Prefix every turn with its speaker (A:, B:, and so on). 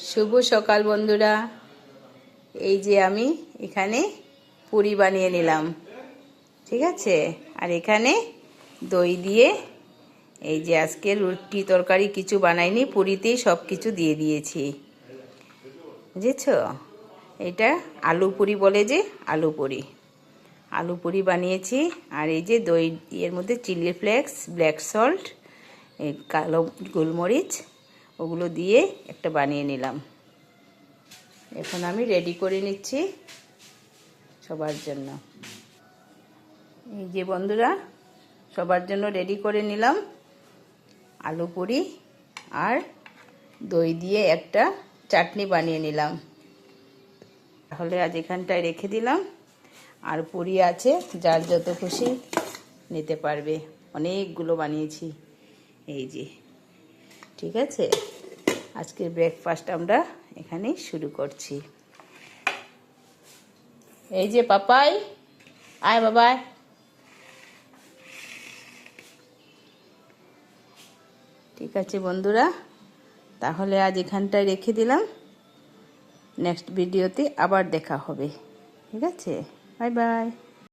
A: শুভ সকাল বন্ধুরা। এই যে আমি এখানে পুরি বানিয়ে নিলাম, ঠিক আছে। আর এখানে দই দিয়ে এই যে আজকে রুটি তরকারি কিছু বানাইনি, পুরিতেই সব কিছু দিয়ে দিয়েছি, বুঝেছ। এটা আলু পুরি বলে, যে আলু পুরি বানিয়েছি। আর এই যে দই, এর মধ্যে চিলি ফ্লেক্স, ব্ল্যাক সল্ট, কালো গোলমরিচ, ওগুলো দিয়ে একটা বানিয়ে নিলাম। এখন আমি রেডি করে নিচ্ছি সবার জন্য। এই যে বন্ধুরা, সবার জন্য রেডি করে নিলাম আলু পুরি, আর দই দিয়ে একটা চাটনি বানিয়ে নিলাম। তাহলে আজ এখানটায় রেখে দিলাম। আর পুরি আছে, যার যত খুশি নিতে পারবে। অনেকগুলো বানিয়েছি, এই যে, ঠিক আছে। আজকের ব্রেকফাস্ট আমরা এখানেই শুরু করছি। এই যে পাপাই, আয় বাবাই। ঠিক আছে বন্ধুরা, তাহলে আজ এখানটায় রেখে দিলাম। নেক্সট ভিডিওতে আবার দেখা হবে, ঠিক আছে। Bye bye.